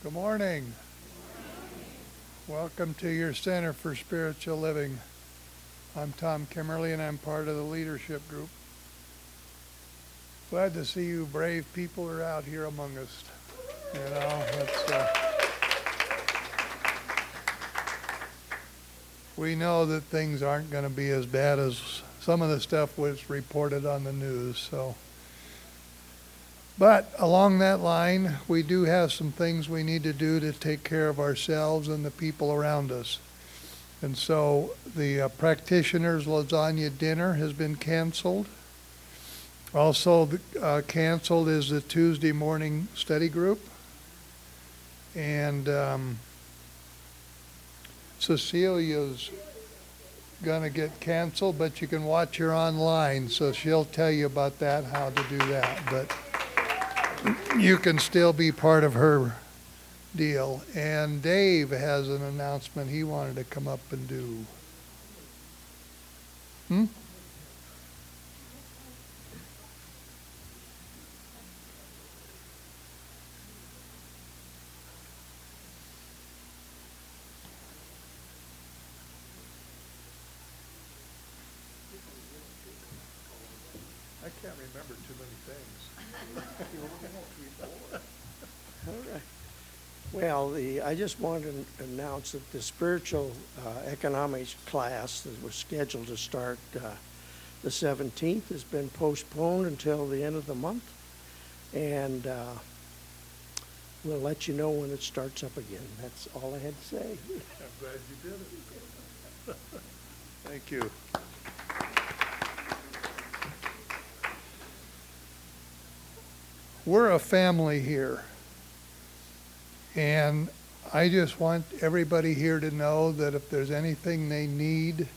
Good morning. Welcome to your Center for Spiritual Living. I'm Tom Kimmerly and I'm part of the leadership group. Glad to see you brave people are out here among us. You know, we know that things aren't going to be as bad as some of the stuff was reported on the news. But along that line, we do have some things we need to do to take care of ourselves and the people around us. And so the practitioners' lasagna dinner has been canceled. Also canceled is the Tuesday morning study group. And Cecilia's going to get canceled, but you can watch her online, so she'll tell you about that, how to do that. But you can still be part of her deal. And Dave has an announcement he wanted to come up and do. I can't remember too many things. All right. Well, I just wanted to announce that the spiritual economics class that was scheduled to start the 17th has been postponed until the end of the month. And we'll let you know when it starts up again. That's all I had to say. I'm glad you did it. Thank you. We're a family here, and I just want everybody here to know that if there's anything they need,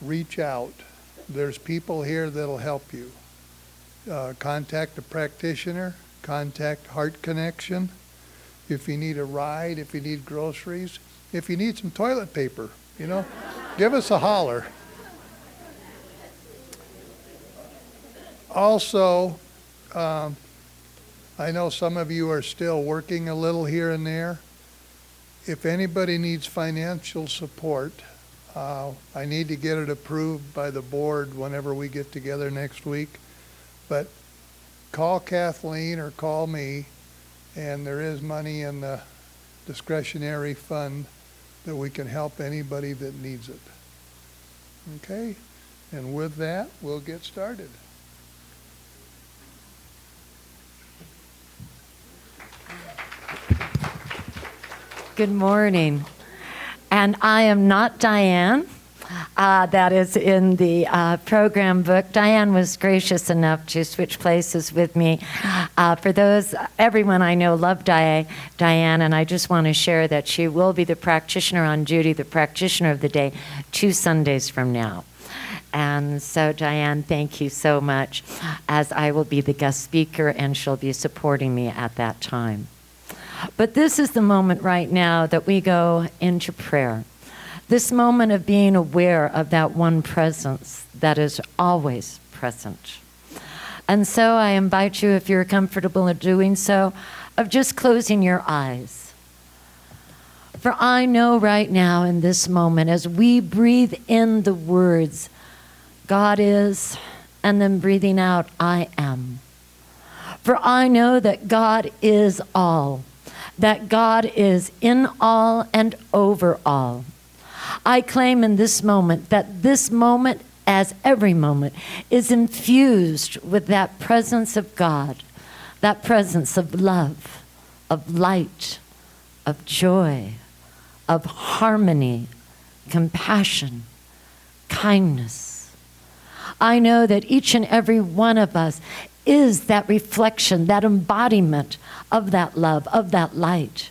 reach out. There's people here that'll help you. Contact a practitioner, contact Heart Connection. If you need a ride, if you need groceries, if you need some toilet paper, give us a holler. Also, I know some of you are still working a little here and there. If anybody needs financial support, I need to get it approved by the board whenever we get together next week. But call Kathleen or call me, and there is money in the discretionary fund that we can help anybody that needs it. Okay? And with that, we'll get started. Good morning. And I am not Diane. That is in the program book. Diane was gracious enough to switch places with me. Everyone I know loved Diane, and I just want to share that she will be the practitioner on duty, the practitioner of the day, 2 Sundays from now. And so, Diane, thank you so much, as I will be the guest speaker, and she'll be supporting me at that time. But this is the moment right now that we go into prayer. This moment of being aware of that one presence that is always present. And so I invite you, if you're comfortable in doing so, of just closing your eyes. For I know right now in this moment, as we breathe in the words, God is, and then breathing out, I am. For I know that God is all. That God is in all and over all. I claim in this moment that this moment, as every moment, is infused with that presence of God, that presence of love, of light, of joy, of harmony, compassion, kindness. I know that each and every one of us is that reflection, that embodiment of that love, of that light.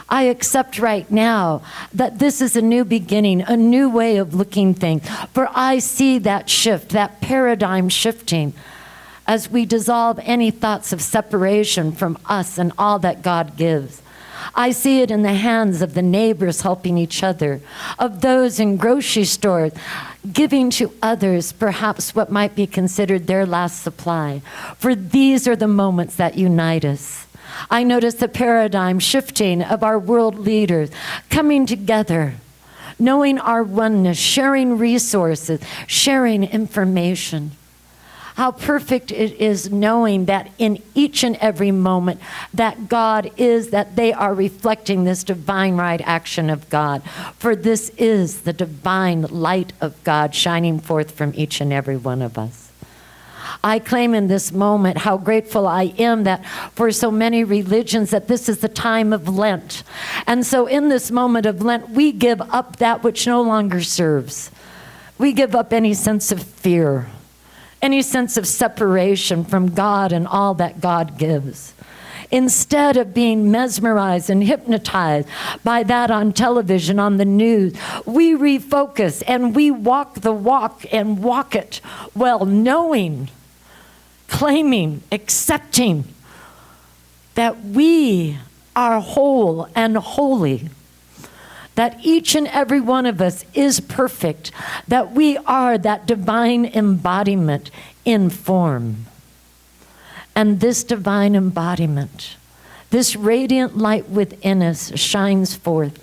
I accept right now that this is a new beginning, a new way of looking things. For I see that shift, that paradigm shifting, as we dissolve any thoughts of separation from us and all that God gives. I see it in the hands of the neighbors helping each other, of those in grocery stores giving to others perhaps what might be considered their last supply. For these are the moments that unite us. I notice the paradigm shifting of our world leaders coming together, knowing our oneness, sharing resources, sharing information. How perfect it is knowing that in each and every moment that God is, that they are reflecting this divine right action of God. For this is the divine light of God shining forth from each and every one of us. I claim in this moment how grateful I am that for so many religions that this is the time of Lent. And so in this moment of Lent, we give up that which no longer serves. We give up any sense of fear, any sense of separation from God and all that God gives. Instead of being mesmerized and hypnotized by that on television, on the news, we refocus and we walk the walk and walk it well, knowing, claiming, accepting that we are whole and holy, that each and every one of us is perfect, that we are that divine embodiment in form. And this divine embodiment, this radiant light within us shines forth.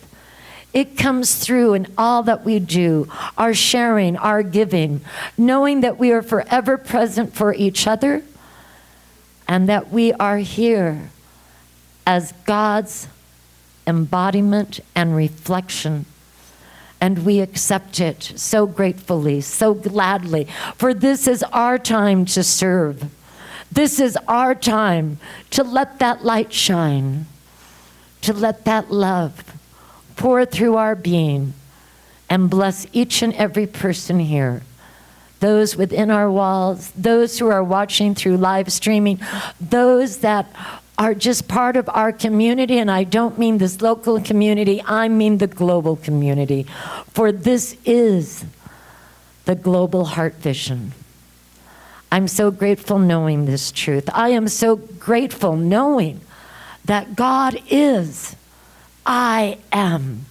It comes through in all that we do, our sharing, our giving, knowing that we are forever present for each other and that we are here as God's embodiment and reflection. And we accept it so gratefully, so gladly, for this is our time to serve. This is our time to let that light shine, to let that love pour through our being and bless each and every person here. Those within our walls, those who are watching through live streaming, those that are just part of our community, and I don't mean this local community, I mean the global community, for this is the global heart vision. I'm so grateful knowing this truth. I am so grateful knowing that God is, I am.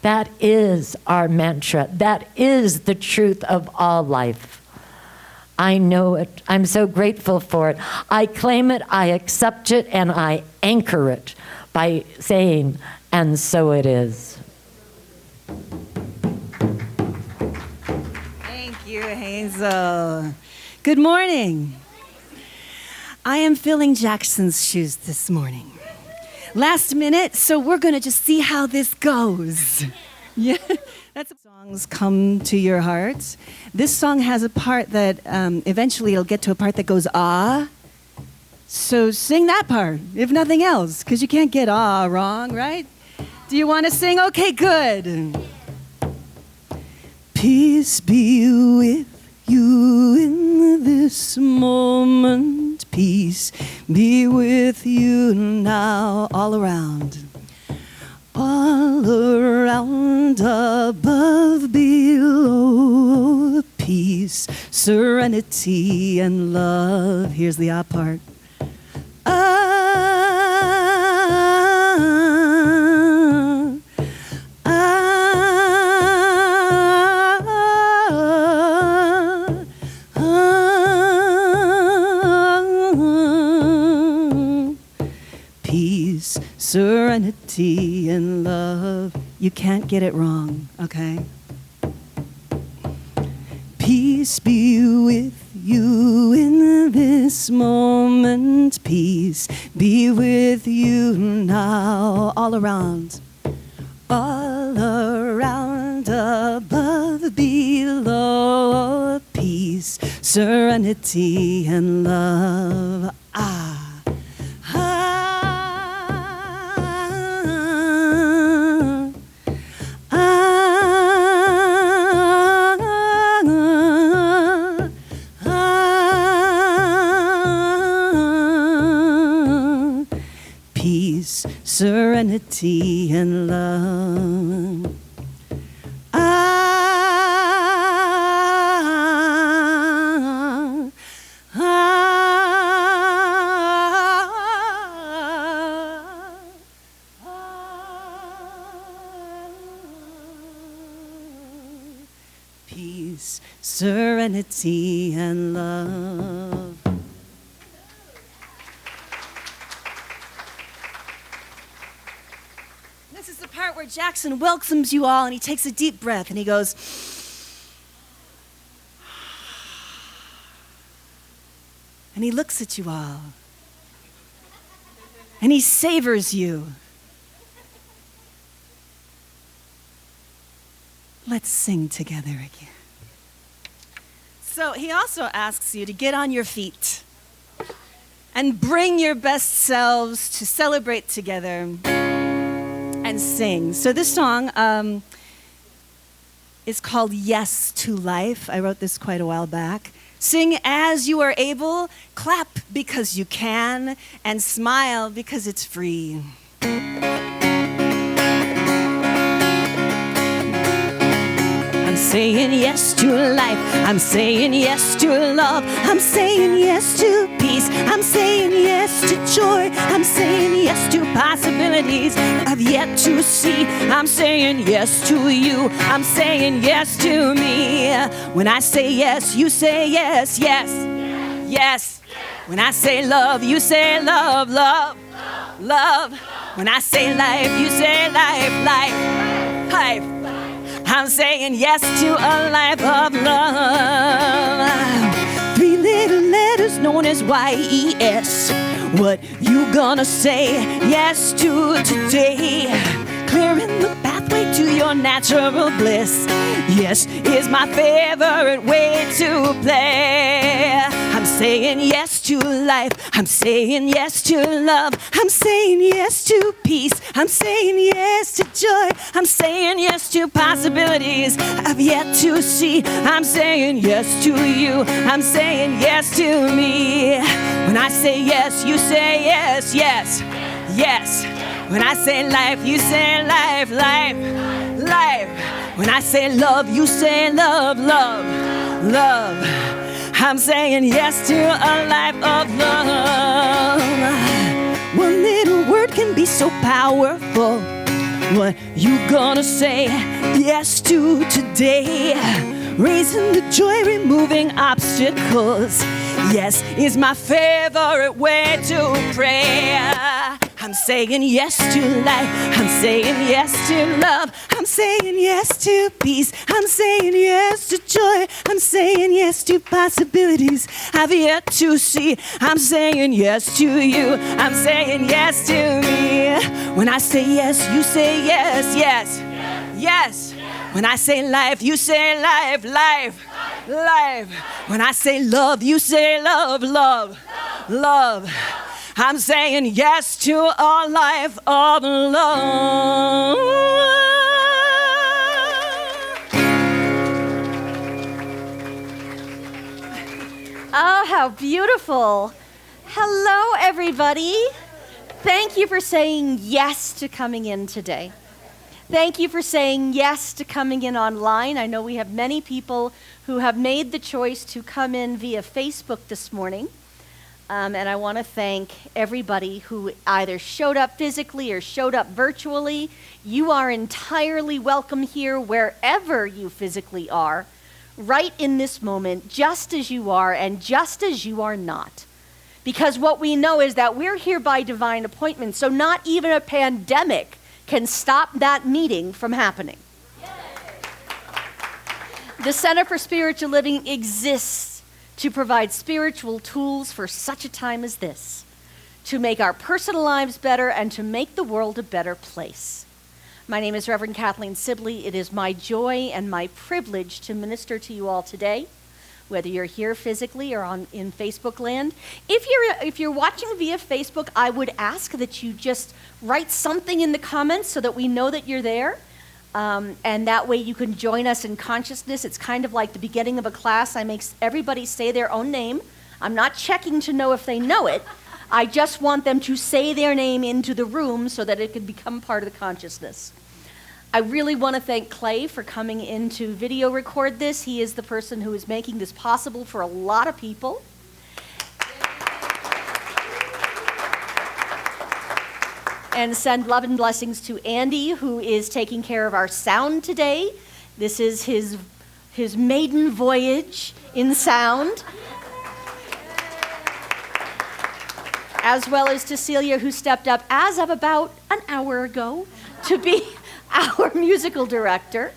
That is our mantra. That is the truth of all life. I know it. I'm so grateful for it. I claim it, I accept it, and I anchor it by saying, and so it is. Thank you, Hazel. Good morning. I am filling Jackson's shoes this morning. Last minute, so we're going to just see how this goes. Yeah, that's songs come to your heart. This song has a part that eventually it'll get to a part that goes ah. So sing that part, if nothing else, because you can't get ah wrong, right? Do you want to sing? Okay, good. Peace be with you in this moment. Peace be with you now, all around. All around, above, below, peace, serenity, and love. Here's the ah part. Peace, serenity, and love. You can't get it wrong, okay? Peace be with you in this moment. Peace be with you now, all around. All around, above, below, peace, serenity, and love. Ah. Serenity and love. Peace, serenity, and love. This is the part where Jackson welcomes you all and he takes a deep breath and he goes, and he looks at you all and he savors you. Let's sing together again. So he also asks you to get on your feet and bring your best selves to celebrate together and sing. So this song is called Yes to Life. I wrote this quite a while back. Sing as you are able, clap because you can, and smile because it's free. I'm saying yes to life. I'm saying yes to love. I'm saying yes to peace. I'm saying yes to joy. I'm saying yes to possibilities I've yet to see. I'm saying yes to you. I'm saying yes to me. When I say yes, you say yes, yes, yes. When I say love, you say love, love, love. When I say life, you say life, life, life. I'm saying yes to a life of love. 3 little letters known as YES. What you gonna say yes to today? Clearing the pathway to your natural bliss. Yes is my favorite way to play. I'm saying yes to life. I'm saying yes to love. I'm saying yes to peace. I'm saying yes to joy. I'm saying yes to possibilities I've yet to see. I'm saying yes to you. I'm saying yes to me. When I say yes, you say yes, yes, yes. When I say life, you say life, life, life. When I say love, you say love, love, love. I'm saying yes to a life of love. One little word can be so powerful. What you gonna say yes to today? Raising the joy, removing obstacles. Yes is my favorite way to pray. I'm saying yes to life. I'm saying yes to love. I'm saying yes to peace. I'm saying yes to joy. I'm saying yes to possibilities I've yet to see. I'm saying yes to you. I'm saying yes to me. When I say yes, you say yes, yes, yes. When I say life, you say life, life, life. When I say love, you say love, love, love. I'm saying yes to a life of love. Oh, how beautiful. Hello, everybody. Thank you for saying yes to coming in today. Thank you for saying yes to coming in online. I know we have many people who have made the choice to come in via Facebook this morning. And I want to thank everybody who either showed up physically or showed up virtually. You are entirely welcome here wherever you physically are, right in this moment, just as you are and just as you are not. Because what we know is that we're here by divine appointment, so not even a pandemic can stop that meeting from happening. The Center for Spiritual Living exists to provide spiritual tools for such a time as this, to make our personal lives better and to make the world a better place. My name is Reverend Kathleen Sibley. It is my joy and my privilege to minister to you all today, whether you're here physically or in Facebook land. If you're watching via Facebook, I would ask that you just write something in the comments so that we know that you're there. And that way you can join us in consciousness. It's kind of like the beginning of a class. I make everybody say their own name. I'm not checking to know if they know it. I just want them to say their name into the room so that it can become part of the consciousness. I really want to thank Clay for coming in to video record this. He is the person who is making this possible for a lot of people. And send love and blessings to Andy, who is taking care of our sound today. This is his maiden voyage in sound. as well as to Celia, who stepped up as of about an hour ago to be our musical director.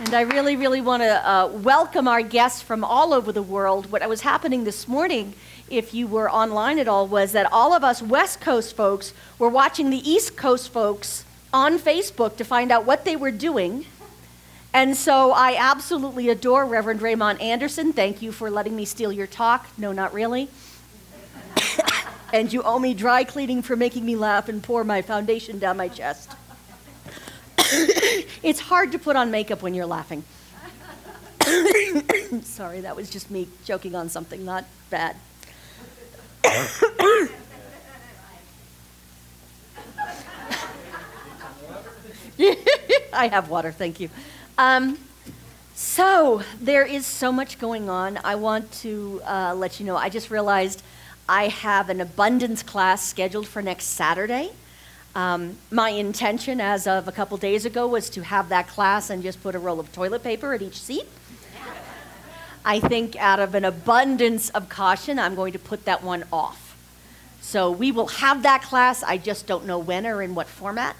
And I really, really want to welcome our guests from all over the world. What was happening this morning, if you were online at all, was that all of us West Coast folks were watching the East Coast folks on Facebook to find out what they were doing. And so I absolutely adore Reverend Raymond Anderson. Thank you for letting me steal your talk. No, not really. And you owe me dry cleaning for making me laugh and pour my foundation down my chest. It's hard to put on makeup when you're laughing. Sorry, that was just me joking on something not bad. I have water, thank you. So there is so much going on. I want to let you know, I just realized I have an abundance class scheduled for next Saturday. My intention as of a couple days ago was to have that class and just put a roll of toilet paper at each seat. I think out of an abundance of caution, I'm going to put that one off. So we will have that class, I just don't know when or in what format.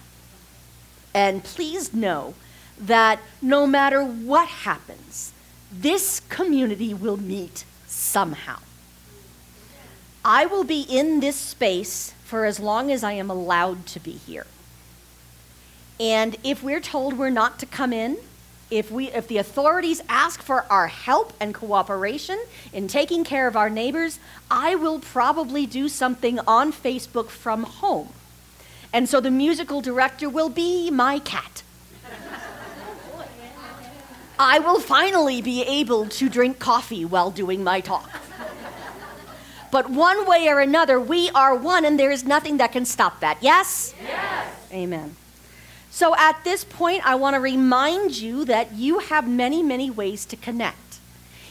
And please know that no matter what happens, this community will meet somehow. I will be in this space for as long as I am allowed to be here. And if we're told we're not to come in, if the authorities ask for our help and cooperation in taking care of our neighbors, I will probably do something on Facebook from home. And so the musical director will be my cat. I will finally be able to drink coffee while doing my talk. But one way or another, we are one, and there is nothing that can stop that. Yes? Yes. Amen. So at this point, I want to remind you that you have many, many ways to connect.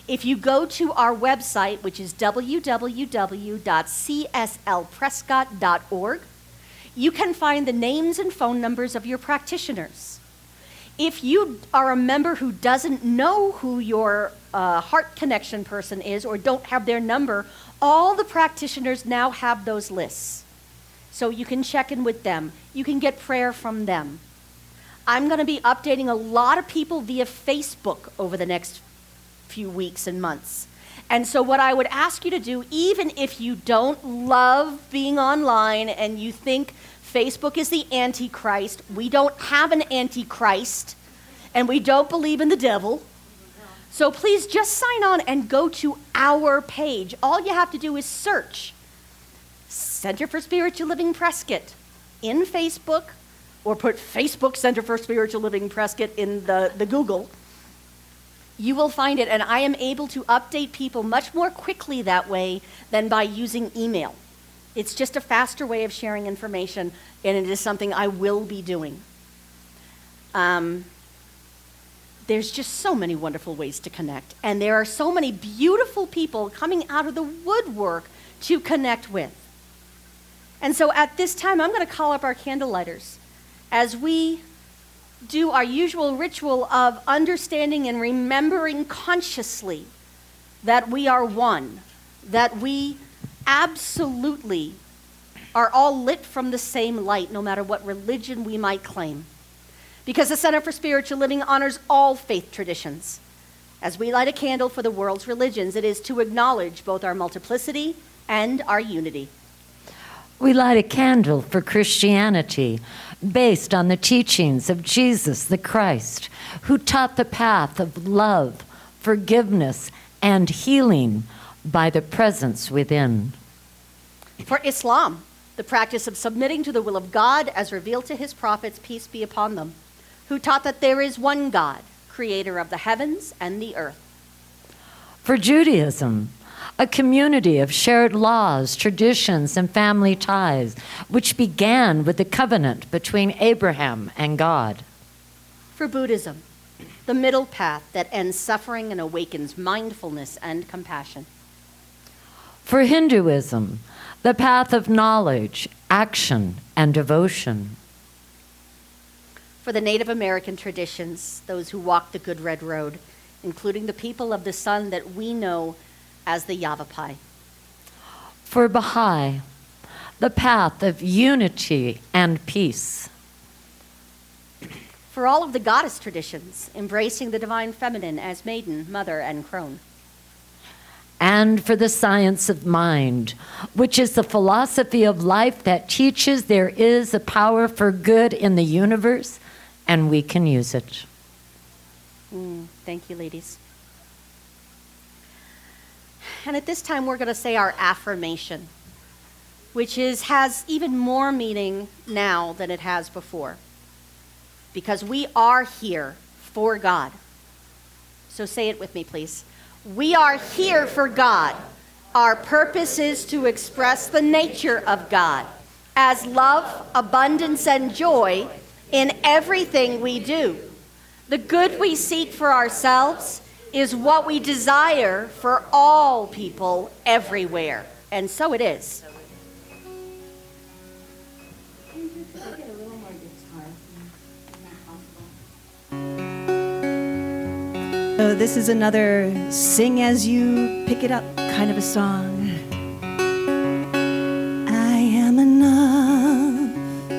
If you go to our website, which is www.cslprescott.org, you can find the names and phone numbers of your practitioners. If you are a member who doesn't know who your heart connection person is or don't have their number, all the practitioners now have those lists. So you can check in with them. You can get prayer from them. I'm going to be updating a lot of people via Facebook over the next few weeks and months. And so what I would ask you to do, even if you don't love being online and you think Facebook is the Antichrist, we don't have an Antichrist, and we don't believe in the devil. So please just sign on and go to our page. All you have to do is search Center for Spiritual Living Prescott in Facebook, or put Facebook Center for Spiritual Living Prescott in the Google. You will find it, and I am able to update people much more quickly that way than by using email. It's just a faster way of sharing information, and it is something I will be doing. There's just so many wonderful ways to connect, and there are so many beautiful people coming out of the woodwork to connect with. And so at this time, I'm going to call up our candle lighters as we do our usual ritual of understanding and remembering consciously that we are one, that we absolutely are all lit from the same light, no matter what religion we might claim. Because the Center for Spiritual Living honors all faith traditions. As we light a candle for the world's religions, it is to acknowledge both our multiplicity and our unity. We light a candle for Christianity based on the teachings of Jesus the Christ, who taught the path of love, forgiveness, and healing by the presence within. For Islam, the practice of submitting to the will of God as revealed to his prophets, peace be upon them, who taught that there is one God, creator of the heavens and the earth. For Judaism, a community of shared laws, traditions, and family ties, which began with the covenant between Abraham and God. For Buddhism, the middle path that ends suffering and awakens mindfulness and compassion. For Hinduism, the path of knowledge, action, and devotion. For the Native American traditions, those who walk the good red road, including the people of the sun that we know as the Yavapai. For Baha'i, the path of unity and peace. For all of the goddess traditions, embracing the divine feminine as maiden, mother, and crone. And for the science of mind, which is the philosophy of life that teaches there is a power for good in the universe, and we can use it. Thank you, ladies. And at this time, we're going to say our affirmation, which has even more meaning now than it has before, because we are here for God. So say it with me, please. We are here for God. Our purpose is to express the nature of God as love, abundance, and joy in everything we do. The good we seek for ourselves is what we desire for all people everywhere. And so it is. So this is another sing as you pick it up kind of a song. I am enough.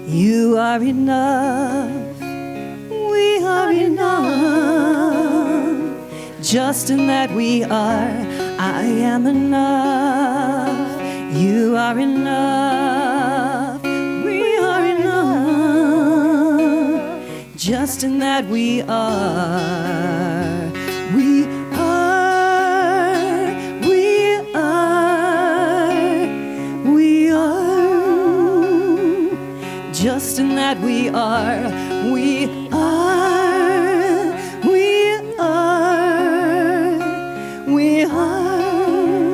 You are enough. We are enough. Just in that we are. I am enough. You are enough. We are enough. Just in that we are. We are. We are. We are. Just in that we are. We are. We are. We are.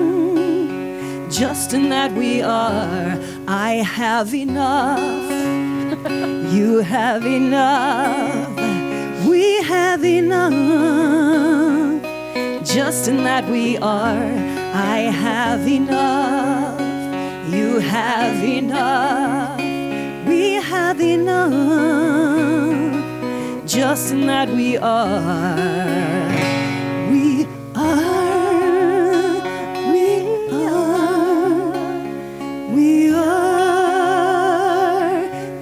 Just in that we are. I have enough. You have enough. We have enough. Just in that we are. I have enough. You have enough. We have enough. Just in that we are. We are. We are. We are.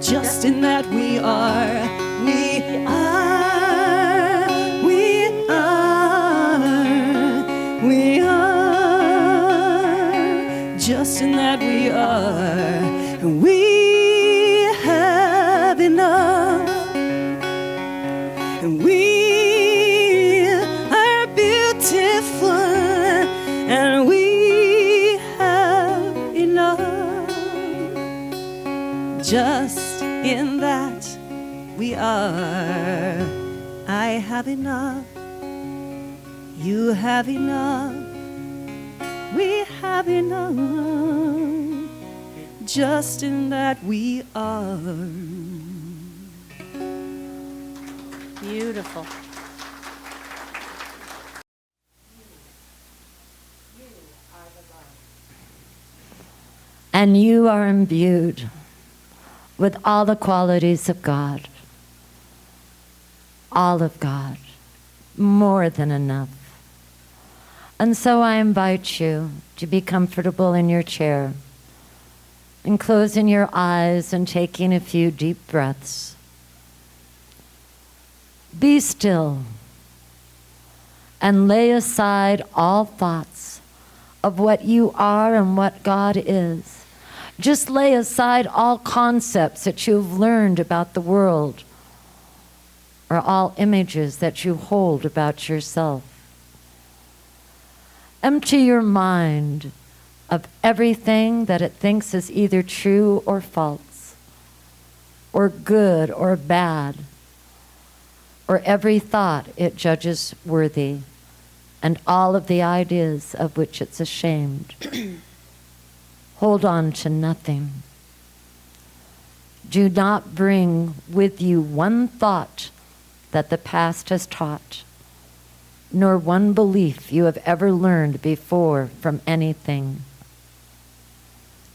Just in that we are. We are. We are. We are. Just in that we are. We have enough. We are beautiful. And we have enough. Just in that we are. I have enough. You have enough. We have enough. Just in that we are. Beautiful. And you are imbued with all the qualities of God. All of God. More than enough. And so I invite you to be comfortable in your chair and closing your eyes and taking a few deep breaths. Be still and lay aside all thoughts of what you are and what God is. Just lay aside all concepts that you've learned about the world or all images that you hold about yourself. Empty your mind of everything that it thinks is either true or false, or good or bad, or every thought it judges worthy, and all of the ideas of which it's ashamed. Hold on to nothing. Do not bring with you one thought that the past has taught, nor one belief you have ever learned before from anything.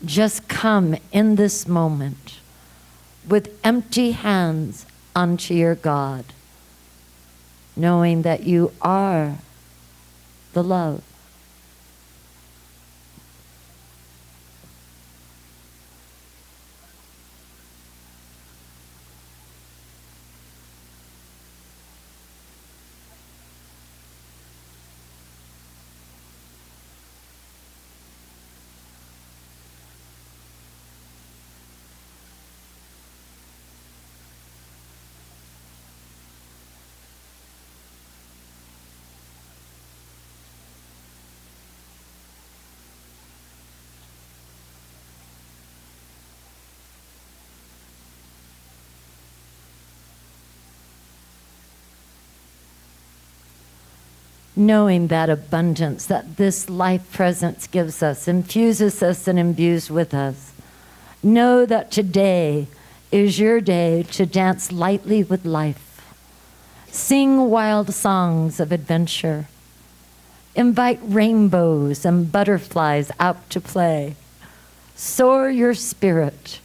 Just come in this moment with empty hands unto your God, knowing that you are the love knowing that abundance that this life presence gives us, infuses us and imbues with us. Know that today is your day to dance lightly with life. Sing wild songs of adventure. Invite rainbows and butterflies out to play. Soar your spirit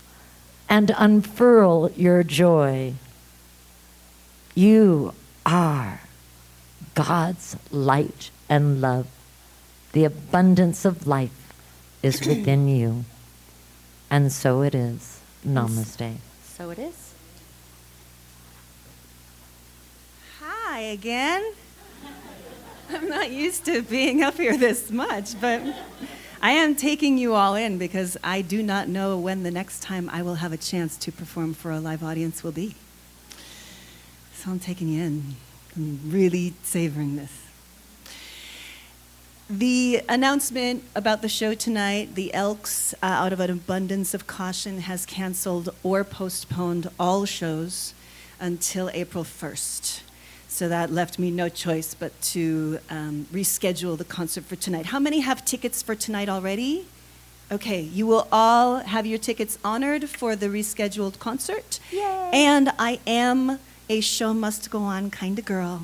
and unfurl your joy. You are God's light and love. The abundance of life is within you. And so it is. Namaste. So it is. Hi again. I'm not used to being up here this much, but I am taking you all in because I do not know when the next time I will have a chance to perform for a live audience will be. So I'm taking you in. I'm really savoring this. The announcement about the show tonight, the Elks, out of an abundance of caution, has canceled or postponed all shows until April 1st. So that left me no choice but to reschedule the concert for tonight. How many have tickets for tonight already? Okay, you will all have your tickets honored for the rescheduled concert. Yay! And I am a show must go on kind of girl.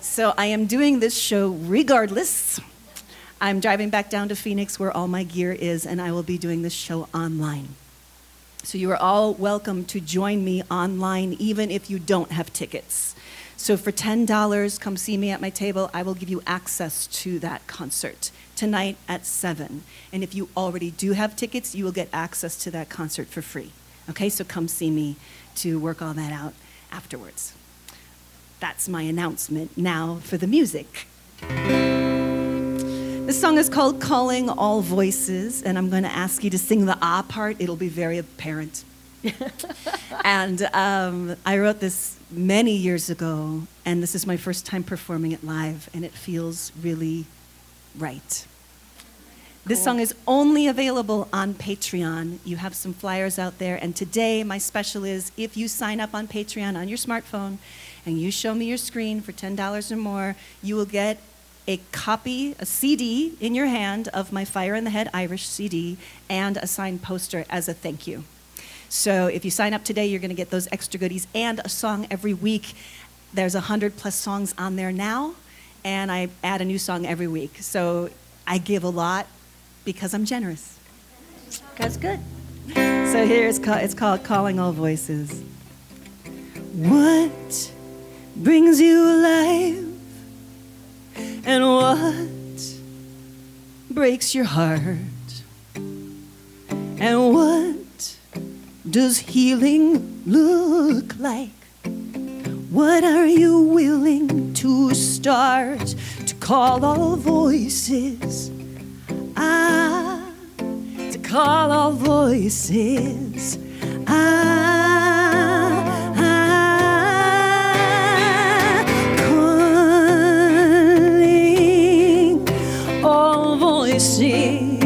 So I am doing this show regardless. I'm driving back down to Phoenix where all my gear is, and I will be doing this show online. So you are all welcome to join me online even if you don't have tickets. So for $10, come see me at my table. I will give you access to that concert tonight at 7. And if you already do have tickets, you will get access to that concert for free. Okay, so come see me to work all that out afterwards. That's my announcement. Now for the music. This song is called Calling All Voices, and I'm going to ask you to sing the ah part. It'll be very apparent. And I wrote this many years ago, and this is my first time performing it live, and it feels really right. This song is only available on Patreon. You have some flyers out there, and today my special is if you sign up on Patreon on your smartphone and you show me your screen for $10 or more, you will get a copy, a CD in your hand of my Fire in the Head Irish CD and a signed poster as a thank you. So if you sign up today, you're going to get those extra goodies and a song every week. There's 100+ songs on there now, and I add a new song every week. So I give a lot because I'm generous. That's good. So here it's called Calling All Voices. What brings you alive? And what breaks your heart? And what does healing look like? What are you willing to start to call all voices? To call all voices. Calling all voices.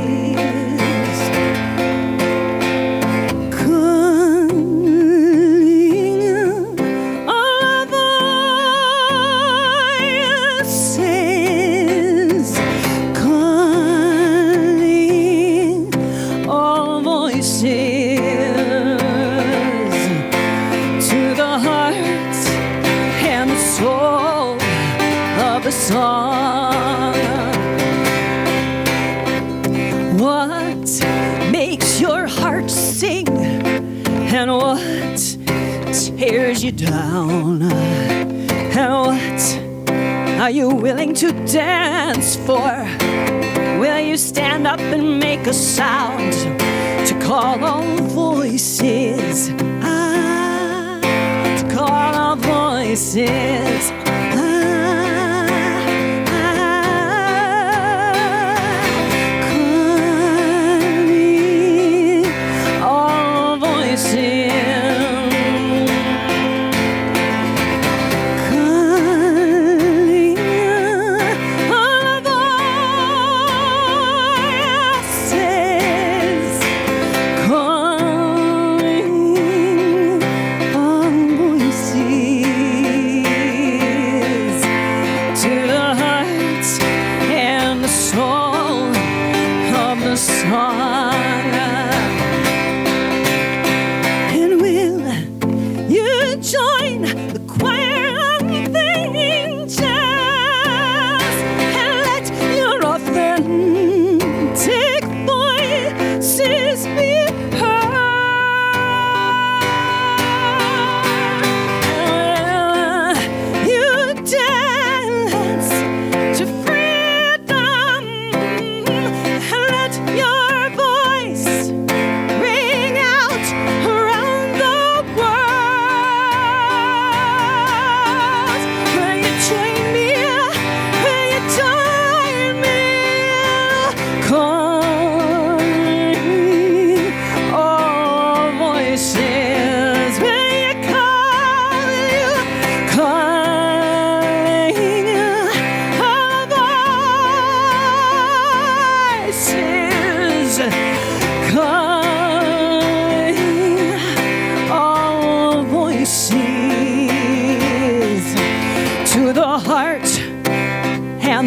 Song. What makes your heart sing, and what tears you down, and what are you willing to dance for? Will you stand up and make a sound to call all voices? To call all voices.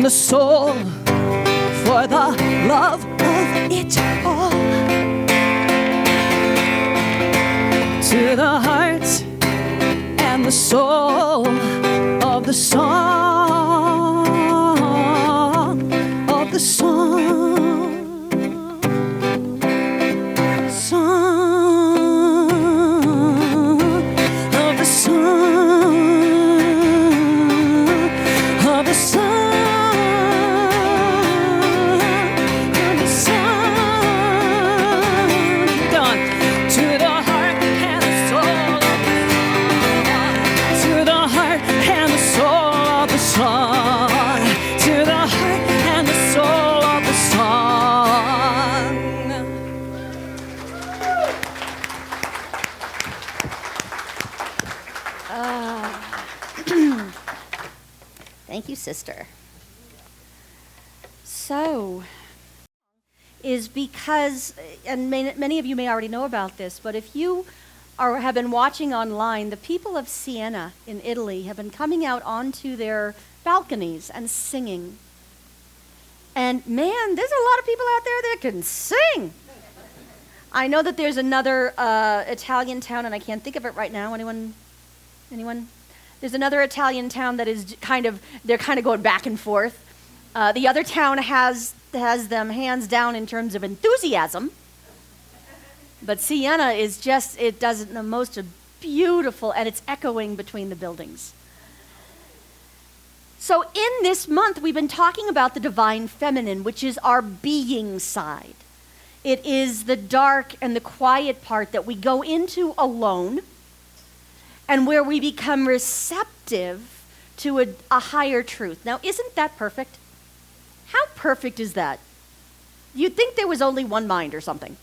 the soul, for the love of it all. To the heart and the soul of the song, of the song, song of the song, of the song, of the song. Keep going. To the heart and the soul of the song, to the heart and the soul of the song, to the heart and the soul of the song. Thank you, sister. So, is because, and many of you may already know about this, but if you have been watching online, the people of Siena in Italy have been coming out onto their balconies and singing. And man, there's a lot of people out there that can sing. I know that there's another Italian town, and I can't think of it right now. Anyone? There's another Italian town that is they're kind of going back and forth. The other town has them hands down in terms of enthusiasm. But Siena is just, it does it in the most beautiful, and it's echoing between the buildings. So in this month, we've been talking about the divine feminine, which is our being side. It is the dark and the quiet part that we go into alone, and where we become receptive to a higher truth. Now, isn't that perfect? How perfect is that? You'd think there was only one mind or something.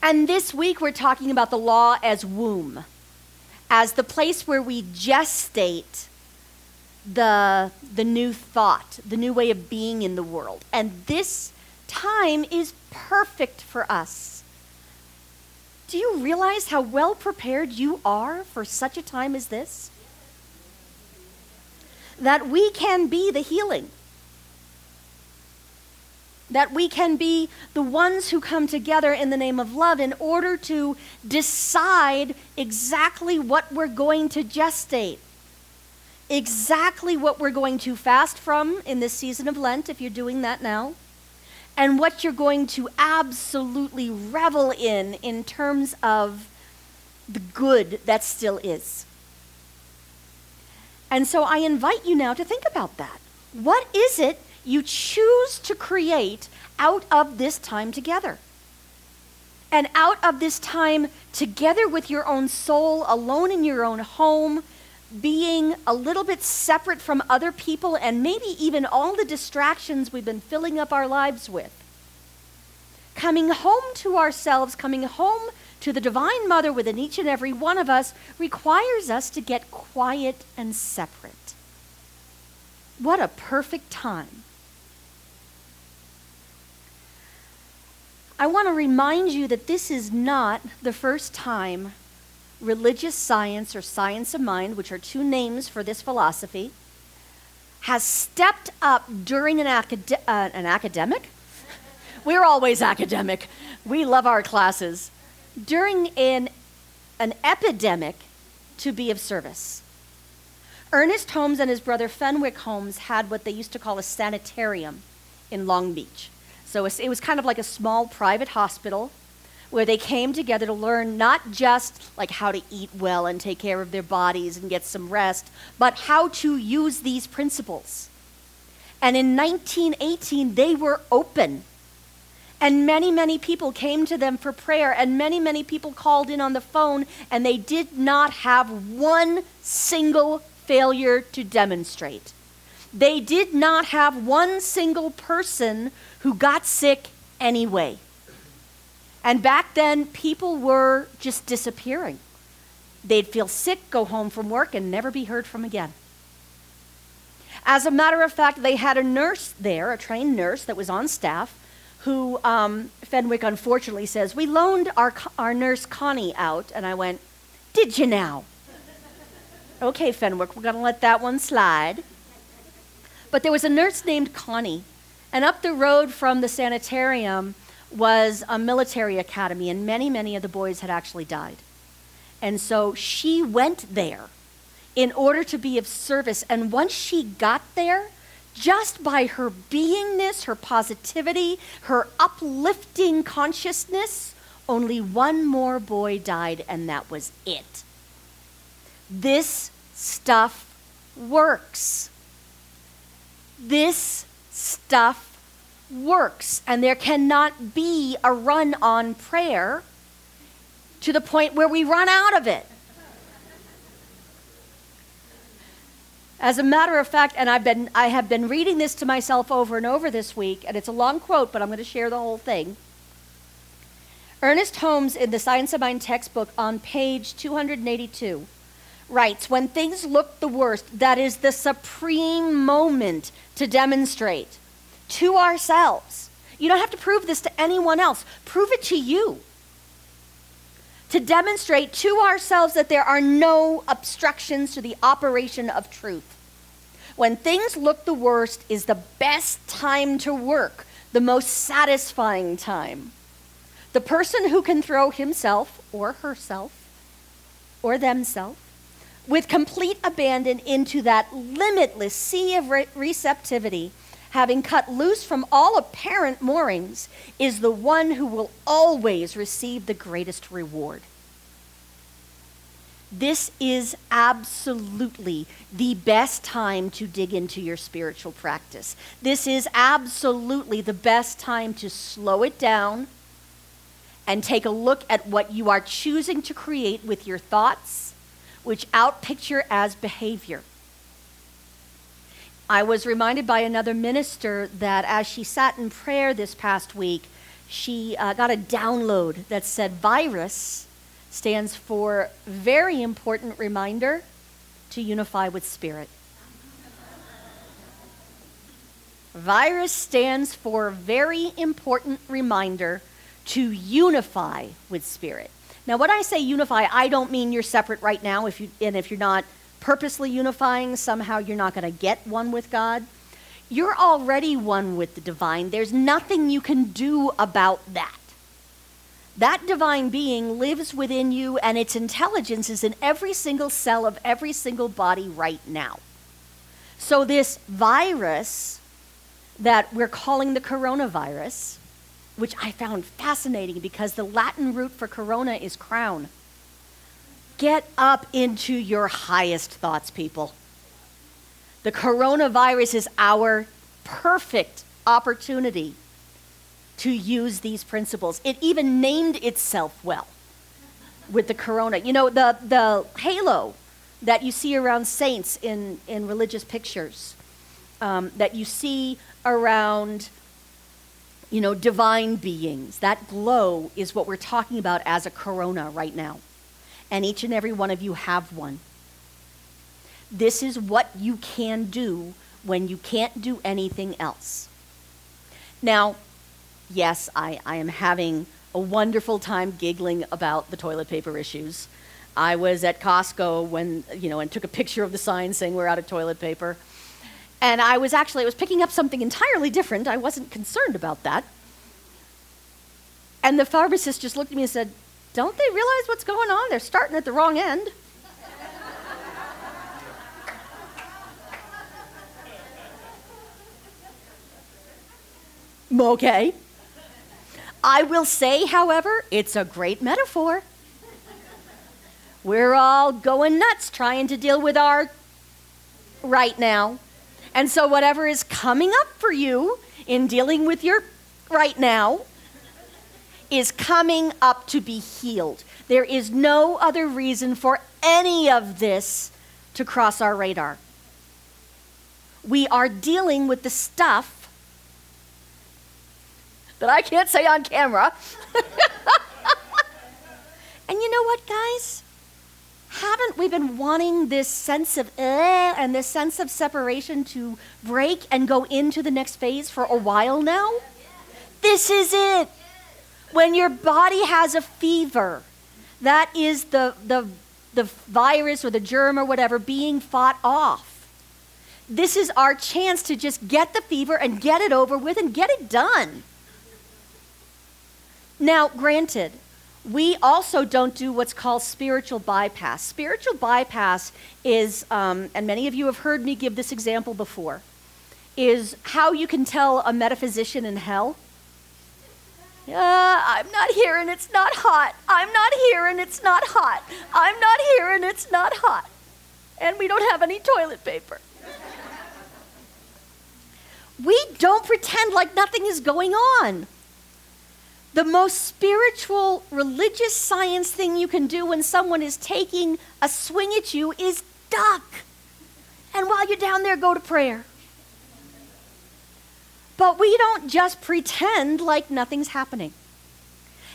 And this week, we're talking about the law as womb, as the place where we gestate the new thought, the new way of being in the world. And this time is perfect for us. Do you realize how well prepared you are for such a time as this? That we can be the healing. That we can be the ones who come together in the name of love in order to decide exactly what we're going to gestate. Exactly what we're going to fast from in this season of Lent, if you're doing that now. And what you're going to absolutely revel in terms of the good that still is. And so I invite you now to think about that. What is it you choose to create out of this time together? And out of this time together with your own soul, alone in your own home, being a little bit separate from other people and maybe even all the distractions we've been filling up our lives with. Coming home to ourselves, coming home to the Divine Mother within each and every one of us requires us to get quiet and separate. What a perfect time. I want to remind you that this is not the first time religious science or science of mind, which are two names for this philosophy, has stepped up during an academic? We're always academic. We love our classes. During an epidemic to be of service. Ernest Holmes and his brother Fenwick Holmes had what they used to call a sanitarium in Long Beach. So it was kind of like a small private hospital where they came together to learn not just like how to eat well and take care of their bodies and get some rest, but how to use these principles. And in 1918, they were open. And many, many people came to them for prayer, and many, many people called in on the phone, and they did not have one single failure to demonstrate. They did not have one single person who got sick anyway. And back then, people were just disappearing. They'd feel sick, go home from work, and never be heard from again. As a matter of fact, they had a nurse there, a trained nurse that was on staff, who Fenwick unfortunately says, we loaned our nurse Connie out. And I went, did you now? Okay, Fenwick, we're going to let that one slide. But there was a nurse named Connie, and up the road from the sanitarium was a military academy, and many, many of the boys had actually died. And so she went there in order to be of service. And once she got there, just by her beingness, her positivity, her uplifting consciousness, only one more boy died, and that was it. This stuff works. This stuff works. And there cannot be a run on prayer to the point where we run out of it. As a matter of fact, and I have been reading this to myself over and over this week, and it's a long quote, but I'm going to share the whole thing. Ernest Holmes, in the Science of Mind textbook on page 282, writes, when things look the worst, that is the supreme moment to demonstrate to ourselves. You don't have to prove this to anyone else. Prove it to you. To demonstrate to ourselves that there are no obstructions to the operation of truth. When things look the worst is the best time to work, the most satisfying time. The person who can throw himself or herself or themselves with complete abandon into that limitless sea of receptivity, having cut loose from all apparent moorings, is the one who will always receive the greatest reward. This is absolutely the best time to dig into your spiritual practice. This is absolutely the best time to slow it down and take a look at what you are choosing to create with your thoughts, which outpicture as behavior. I was reminded by another minister that as she sat in prayer this past week, she got a download that said virus stands for very important reminder to unify with spirit. Virus stands for very important reminder to unify with spirit. Now, when I say unify, I don't mean you're separate right now. If you're not purposely unifying, somehow you're not going to get one with God. You're already one with the divine. There's nothing you can do about that. That divine being lives within you, and its intelligence is in every single cell of every single body right now. So this virus that we're calling the coronavirus, which I found fascinating because the Latin root for corona is crown. Get up into your highest thoughts, people. The coronavirus is our perfect opportunity to use these principles. It even named itself well with the corona. You know, the halo that you see around saints in religious pictures, that you see around, you know, divine beings. That glow is what we're talking about as a corona right now. And each and every one of you have one. This is what you can do when you can't do anything else. Now, yes, I am having a wonderful time giggling about the toilet paper issues. I was at Costco and took a picture of the sign saying we're out of toilet paper. And I was picking up something entirely different. I wasn't concerned about that. And the pharmacist just looked at me and said, "Don't they realize what's going on? They're starting at the wrong end." Okay. I will say, however, it's a great metaphor. We're all going nuts trying to deal with our right now. And so whatever is coming up for you in dealing with your right now is coming up to be healed. There is no other reason for any of this to cross our radar. We are dealing with the stuff that I can't say on camera. And you know what, guys? Haven't we been wanting this sense of and this sense of separation to break and go into the next phase for a while now? This is it. When your body has a fever, that is the virus or the germ or whatever being fought off. This is our chance to just get the fever and get it over with and get it done. Now, granted, we also don't do what's called spiritual bypass. Spiritual bypass is, and many of you have heard me give this example before, is how you can tell a metaphysician in hell. I'm not here and it's not hot. I'm not here and it's not hot. I'm not here and it's not hot. And we don't have any toilet paper. We don't pretend like nothing is going on. The most spiritual, religious science thing you can do when someone is taking a swing at you is duck. And while you're down there, go to prayer. But we don't just pretend like nothing's happening.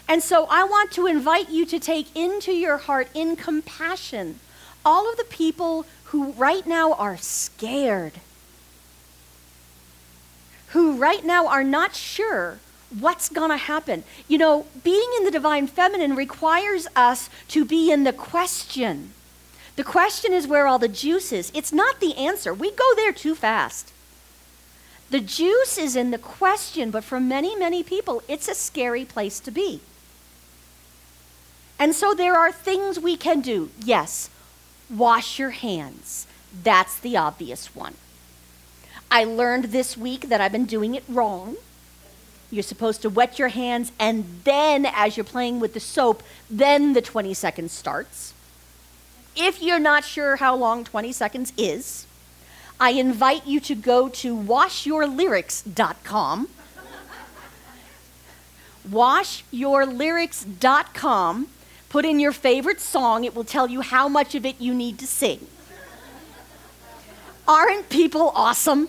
And so I want to invite you to take into your heart, in compassion, all of the people who right now are scared, who right now are not sure what's going to happen. You know, being in the divine feminine requires us to be in the question. The question is where all the juice is. It's not the answer. We go there too fast. The juice is in the question, but for many, many people, it's a scary place to be. And so there are things we can do. Yes, wash your hands. That's the obvious one. I learned this week that I've been doing it wrong. You're supposed to wet your hands, and then as you're playing with the soap, then the 20 seconds starts. If you're not sure how long 20 seconds is, I invite you to go to washyourlyrics.com. Washyourlyrics.com. Put in your favorite song. It will tell you how much of it you need to sing. Aren't people awesome?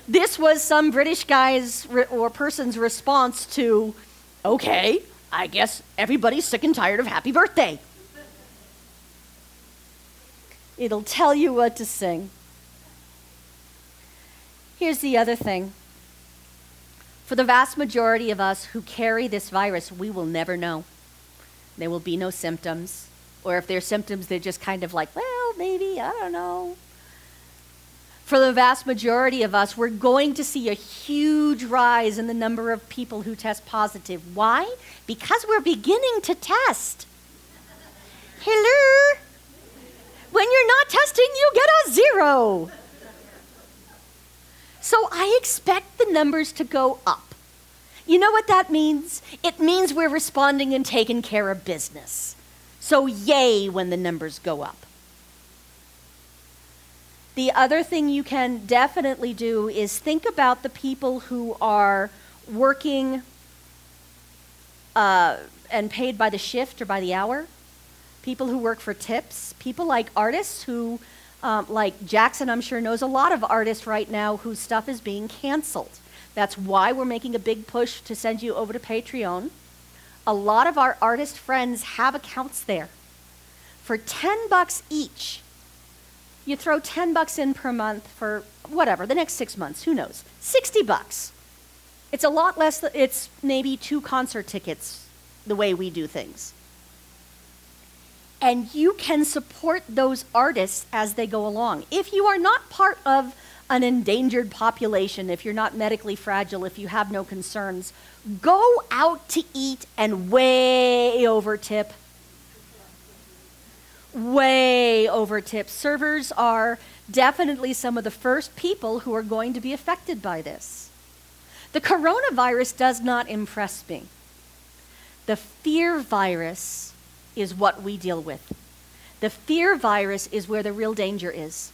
This was some British guy's or person's response to, okay, I guess everybody's sick and tired of happy birthday. It'll tell you what to sing. Here's the other thing. For the vast majority of us who carry this virus, we will never know. There will be no symptoms. Or if there's symptoms, they're just kind of like, well, maybe, I don't know. For the vast majority of us, we're going to see a huge rise in the number of people who test positive. Why? Because we're beginning to test. Hello? When you're not testing, you get a 0. So I expect the numbers to go up. You know what that means? It means we're responding and taking care of business. So yay when the numbers go up. The other thing you can definitely do is think about the people who are working and paid by the shift or by the hour. People who work for tips. People like artists who, like Jackson, I'm sure knows a lot of artists right now whose stuff is being canceled. That's why we're making a big push to send you over to Patreon. A lot of our artist friends have accounts there. For $10 each, you throw $10 in per month for whatever, the next 6 months, who knows? $60. It's a lot less, it's maybe 2 concert tickets the way we do things. And you can support those artists as they go along. If you are not part of an endangered population, if you're not medically fragile, if you have no concerns, go out to eat and way over tip. Way over tip. Servers are definitely some of the first people who are going to be affected by this. The coronavirus does not impress me. The fear virus is what we deal with. The fear virus is where the real danger is.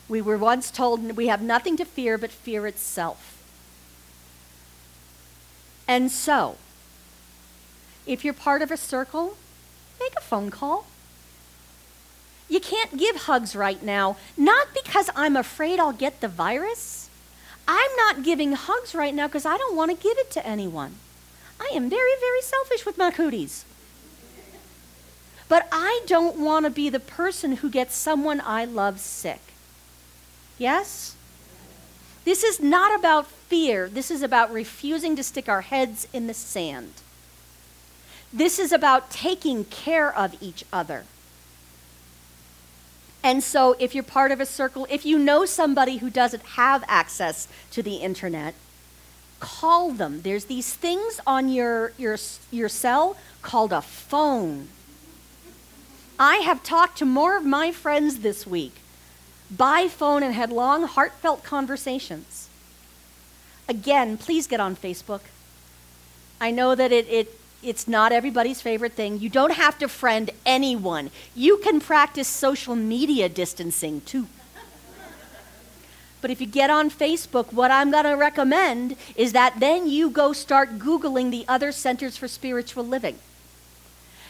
We were once told we have nothing to fear but fear itself. And so, if you're part of a circle, make a phone call. You can't give hugs right now, not because I'm afraid I'll get the virus. I'm not giving hugs right now because I don't want to give it to anyone. I am very, very selfish with my cooties. But I don't want to be the person who gets someone I love sick. Yes? This is not about fear. This is about refusing to stick our heads in the sand. This is about taking care of each other. And so if you're part of a circle, if you know somebody who doesn't have access to the internet, call them. There's these things on your cell called a phone. I have talked to more of my friends this week by phone and had long, heartfelt conversations. Again, please get on Facebook. I know that it's not everybody's favorite thing. You don't have to friend anyone. You can practice social media distancing too. But if you get on Facebook, what I'm going to recommend is that then you go start Googling the other centers for spiritual living.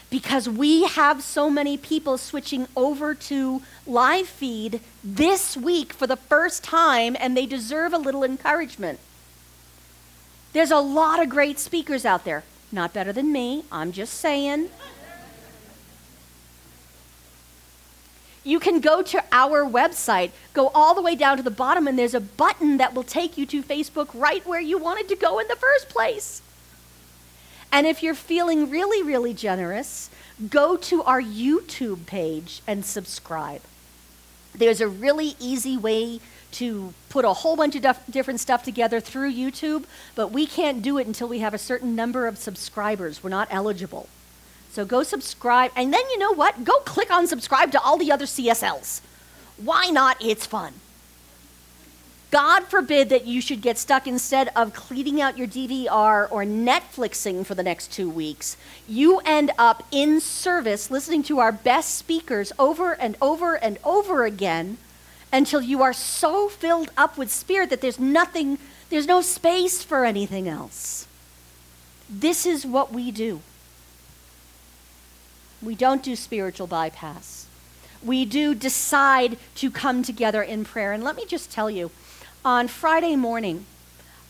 Because we have so many people switching over to live feed this week for the first time, and they deserve a little encouragement. There's a lot of great speakers out there. Not better than me, I'm just saying. You can go to our website, go all the way down to the bottom, and there's a button that will take you to Facebook right where you wanted to go in the first place. And if you're feeling really, really generous, go to our YouTube page and subscribe. There's a really easy way to put a whole bunch of different stuff together through YouTube, but we can't do it until we have a certain number of subscribers. We're not eligible. So go subscribe, and then you know what? Go click on subscribe to all the other CSLs. Why not? It's fun. God forbid that you should get stuck, instead of cleaning out your DVR or Netflixing for the next 2 weeks, you end up in service listening to our best speakers over and over and over again until you are so filled up with Spirit that there's no space for anything else. This is what we do. We don't do spiritual bypass. We do decide to come together in prayer. And let me just tell you, on Friday morning,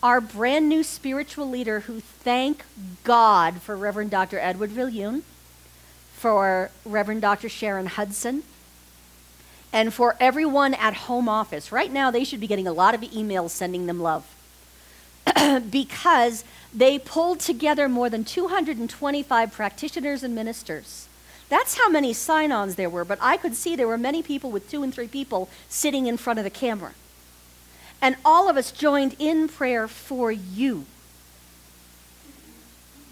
our brand new spiritual leader, who, thank God for Reverend Dr. Edward Viljoen, for Reverend Dr. Sharon Hudson, and for everyone at home office. Right now, they should be getting a lot of emails sending them love because they pulled together more than 225 practitioners and ministers. That's how many sign-ons there were, but I could see there were many people with 2 and 3 people sitting in front of the camera. And all of us joined in prayer for you.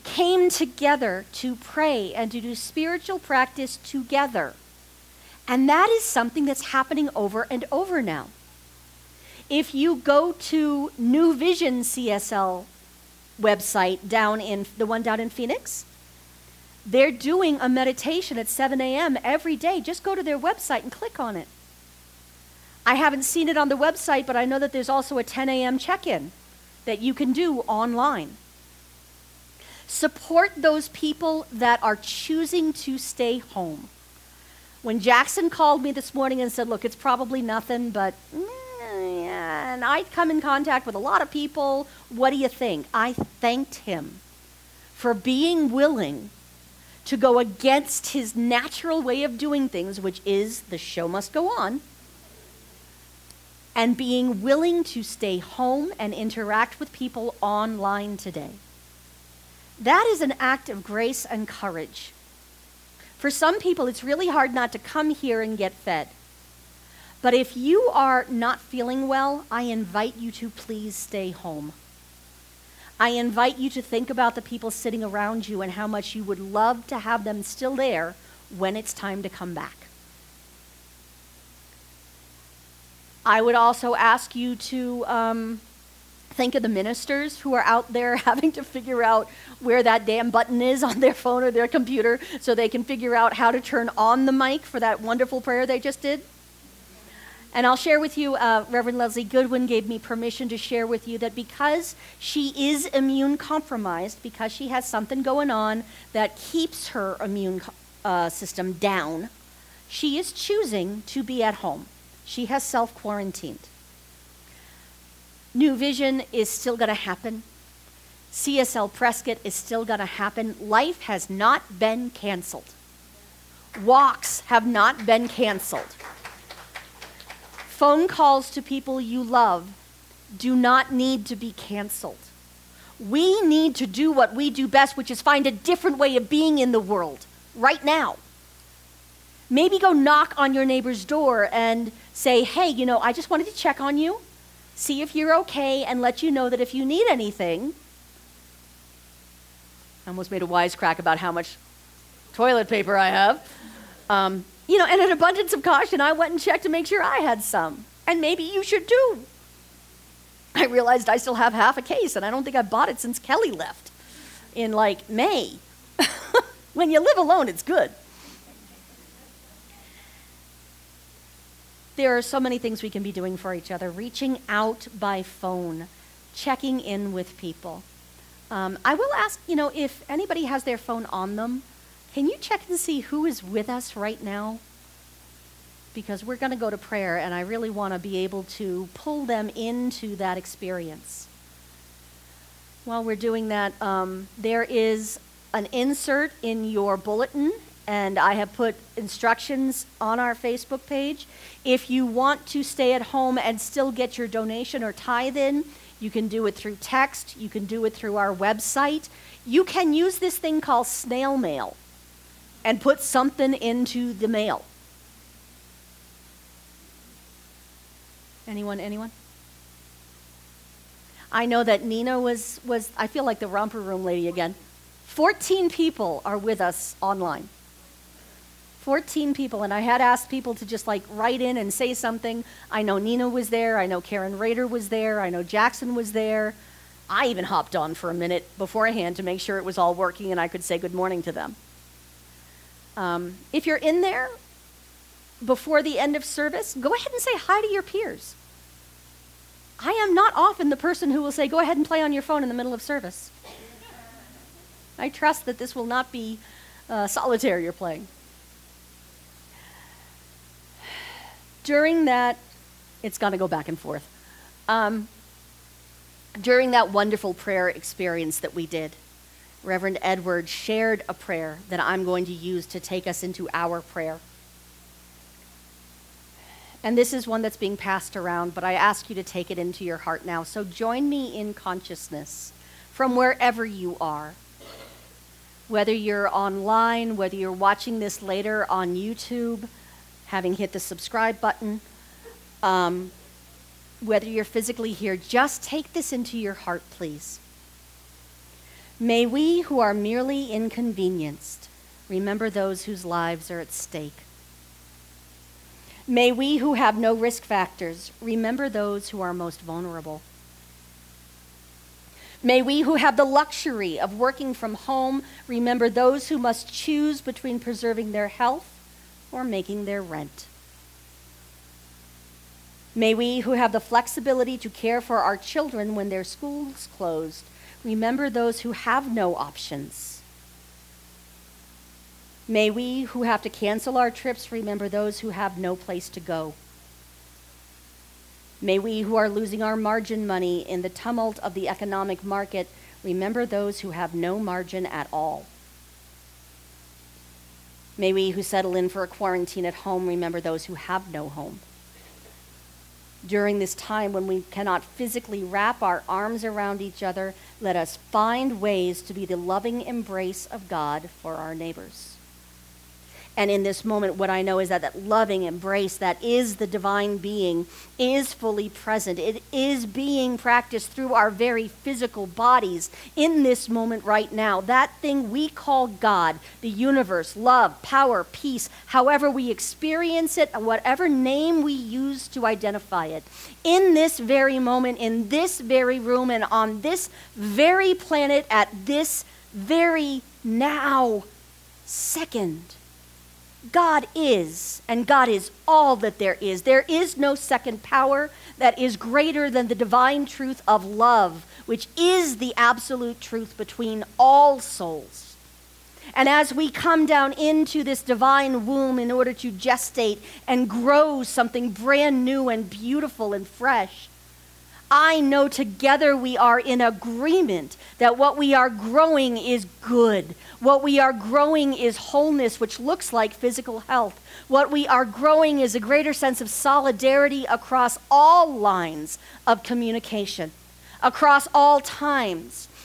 Came together to pray and to do spiritual practice together. And that is something that's happening over and over now. If you go to New Vision CSL website down in Phoenix, they're doing a meditation at 7 a.m. every day. Just go to their website and click on it. I haven't seen it on the website, but I know that there's also a 10 a.m. check-in that you can do online. Support those people that are choosing to stay home. When Jackson called me this morning and said, look, it's probably nothing, but yeah, and I come in contact with a lot of people, what do you think? I thanked him for being willing to go against his natural way of doing things, which is the show must go on, and being willing to stay home and interact with people online today. That is an act of grace and courage. For some people, it's really hard not to come here and get fed. But if you are not feeling well, I invite you to please stay home. I invite you to think about the people sitting around you and how much you would love to have them still there when it's time to come back. I would also ask you to think of the ministers who are out there having to figure out where that damn button is on their phone or their computer so they can figure out how to turn on the mic for that wonderful prayer they just did. And I'll share with you, Reverend Leslie Goodwin gave me permission to share with you that because she is immune compromised, because she has something going on that keeps her immune system down, she is choosing to be at home. She has self-quarantined. New Vision is still going to happen. CSL Prescott is still going to happen. Life has not been canceled. Walks have not been canceled. Phone calls to people you love do not need to be canceled. We need to do what we do best, which is find a different way of being in the world right now. Maybe go knock on your neighbor's door and say, hey, I just wanted to check on you, see if you're okay, and let you know that if you need anything. I almost made a wisecrack about how much toilet paper I have. And an abundance of caution, I went and checked to make sure I had some. And maybe you should too. I realized I still have half a case, and I don't think I bought it since Kelly left in May. When you live alone, it's good. There are so many things we can be doing for each other. Reaching out by phone, checking in with people. I will ask, if anybody has their phone on them, can you check and see who is with us right now? Because we're going to go to prayer, and I really want to be able to pull them into that experience. While we're doing that, there is an insert in your bulletin, and I have put instructions on our Facebook page. If you want to stay at home and still get your donation or tithe in, you can do it through text. You can do it through our website. You can use this thing called snail mail and put something into the mail. Anyone? I know that Nina was I feel like the romper room lady again. 14 people are with us online. 14 people, and I had asked people to just write in and say something. I know Nina was there. I know Karen Rader was there. I know Jackson was there. I even hopped on for a minute beforehand to make sure it was all working and I could say good morning to them. If you're in there before the end of service, go ahead and say hi to your peers. I am not often the person who will say, go ahead and play on your phone in the middle of service. I trust that this will not be solitaire you're playing. During that, it's going to go back and forth. During that wonderful prayer experience that we did, Reverend Edward shared a prayer that I'm going to use to take us into our prayer. And this is one that's being passed around, but I ask you to take it into your heart now. So join me in consciousness from wherever you are. Whether you're online, whether you're watching this later on YouTube, having hit the subscribe button, whether you're physically here, just take this into your heart, please. May we who are merely inconvenienced remember those whose lives are at stake. May we who have no risk factors remember those who are most vulnerable. May we who have the luxury of working from home remember those who must choose between preserving their health or making their rent. May we who have the flexibility to care for our children when their schools closed remember those who have no options. May we who have to cancel our trips remember those who have no place to go. May we who are losing our margin money in the tumult of the economic market remember those who have no margin at all. May we who settle in for a quarantine at home remember those who have no home. During this time when we cannot physically wrap our arms around each other, let us find ways to be the loving embrace of God for our neighbors. And in this moment, what I know is that loving embrace that is the divine being is fully present. It is being practiced through our very physical bodies in this moment right now. That thing we call God, the universe, love, power, peace, however we experience it, whatever name we use to identify it. In this very moment, in this very room, and on this very planet at this very now second. God is, and God is all that there is. There is no second power that is greater than the divine truth of love, which is the absolute truth between all souls. And as we come down into this divine womb in order to gestate and grow something brand new and beautiful and fresh, I know together we are in agreement that what we are growing is good. What we are growing is wholeness, which looks like physical health. What we are growing is a greater sense of solidarity across all lines of communication, across all times,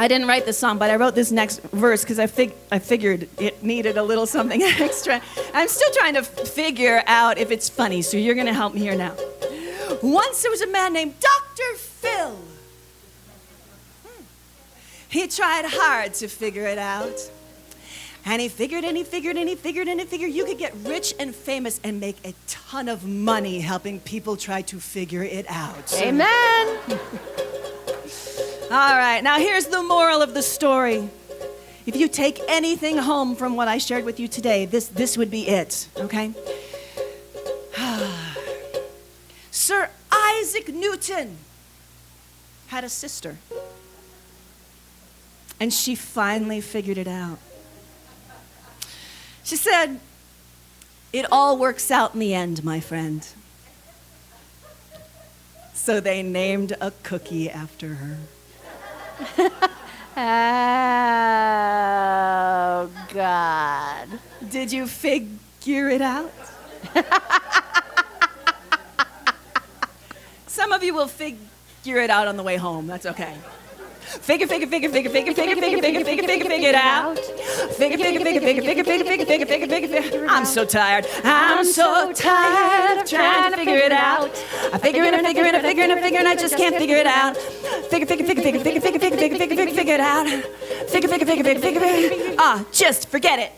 I didn't write this song, but I wrote this next verse because I figured it needed a little something extra. I'm still trying to figure out if it's funny, so you're going to help me here now. Once there was a man named Dr. Phil. He tried hard to figure it out. And he figured and he figured and he figured and he figured you could get rich and famous and make a ton of money helping people try to figure it out. Amen. All right, now here's the moral of the story. If you take anything home from what I shared with you today, this would be it, okay? Sir Isaac Newton had a sister, and she finally figured it out. She said, "It all works out in the end, my friend." So they named a cookie after her. Oh, God. Did you figure it out? Some of you will figure it out on the way home. That's okay. Figure it out. Figure. I'm so tired. I'm so tired of trying to figure it out. I figure and I figure and I figure and I figure and I just can't figure it out. Figure it out. Figure. Ah, just forget it.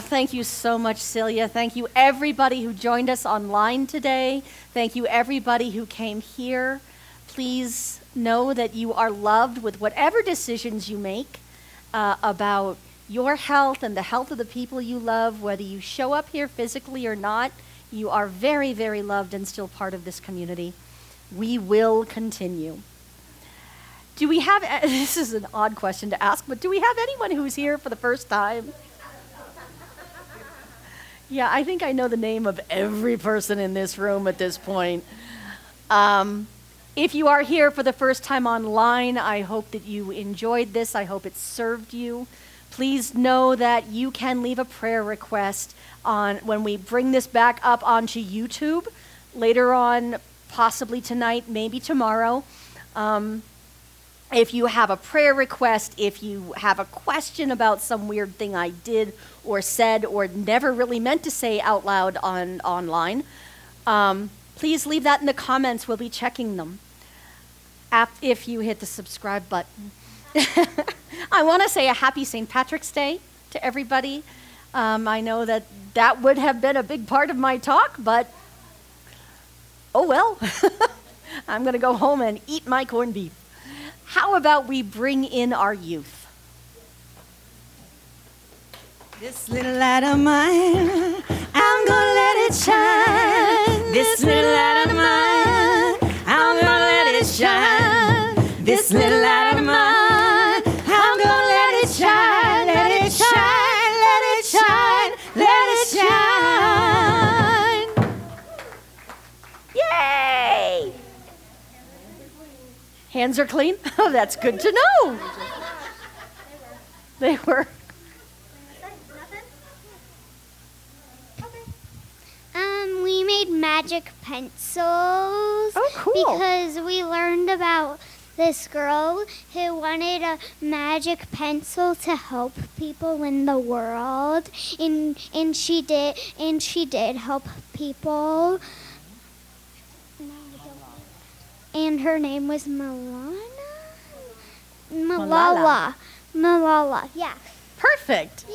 Thank you so much, Celia. Thank you, everybody who joined us online today. Thank you, everybody who came here. Please know that you are loved with whatever decisions you make about your health and the health of the people you love, whether you show up here physically or not. You are very, very loved and still part of this community. We will continue. Do we have, this is an odd question to ask, but do we have anyone who's here for the first time? Yeah, I think I know the name of every person in this room at this point. If you are here for the first time online, I hope that you enjoyed this. I hope it served you. Please know that you can leave a prayer request on when we bring this back up onto YouTube later on, possibly tonight, maybe tomorrow. If you have a prayer request, if you have a question about some weird thing I did or said or never really meant to say out loud online, please leave that in the comments. We'll be checking them if you hit the subscribe button. I want to say a happy St. Patrick's Day to everybody. I know that would have been a big part of my talk, but oh well. I'm going to go home and eat my corned beef. How about we bring in our youth? This little light of mine, I'm gonna let it shine. This little light of mine, I'm gonna let it shine. This little light of mine, I'm gonna let it shine, let it shine, let it shine, let it shine. Yay! Hands are clean? Oh, that's good to know. They were. We made magic pencils. Oh, cool. Because we learned about this girl who wanted a magic pencil to help people in the world, and she did help people. And her name was Malala, yeah. Perfect.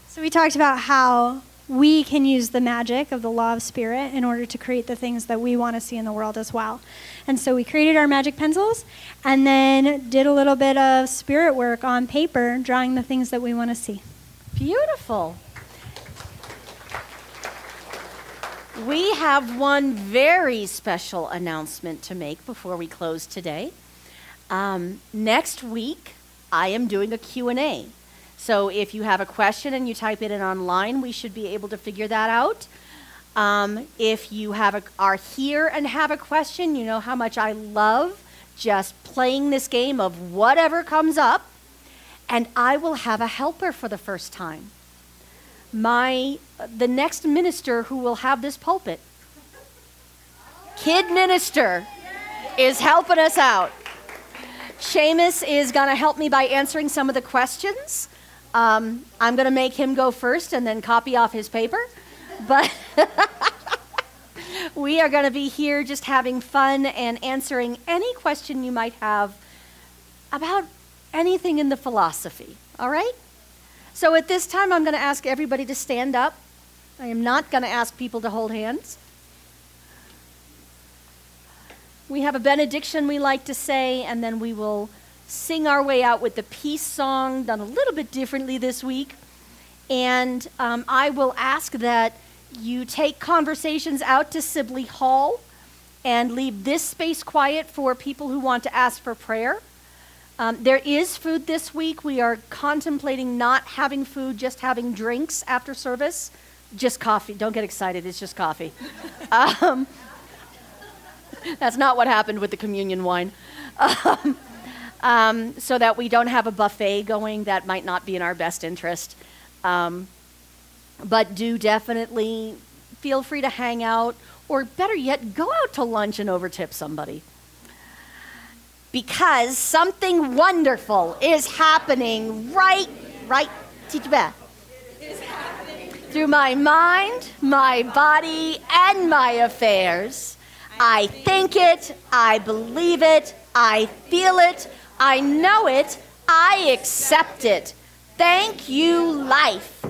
So we talked about how we can use the magic of the law of spirit in order to create the things that we want to see in the world as well. And so we created our magic pencils and then did a little bit of spirit work on paper, drawing the things that we want to see. Beautiful. We have one very special announcement to make before we close today. Next week, I am doing a Q&A. So if you have a question and you type it in online, we should be able to figure that out. If you are here and have a question, you know how much I love just playing this game of whatever comes up. And I will have a helper for the first time. the next minister who will have this pulpit. Kid minister is helping us out. Seamus is going to help me by answering some of the questions. I'm going to make him go first and then copy off his paper. But we are going to be here just having fun and answering any question you might have about anything in the philosophy. All right? So at this time, I'm going to ask everybody to stand up. I am not going to ask people to hold hands. We have a benediction we like to say, and then we will sing our way out with the peace song, done a little bit differently this week. And I will ask that you take conversations out to Sibley Hall and leave this space quiet for people who want to ask for prayer. There is food this week. We are contemplating not having food, just having drinks after service. Just coffee. Don't get excited. It's just coffee. That's not what happened with the communion wine. So that we don't have a buffet going. That might not be in our best interest. But do definitely feel free to hang out, or better yet, go out to lunch and overtip somebody. Because something wonderful is happening right, Teacher Beth. Through my mind, my body, and my affairs. I think it, I believe it, I feel it, I know it, I accept it. Thank you, life.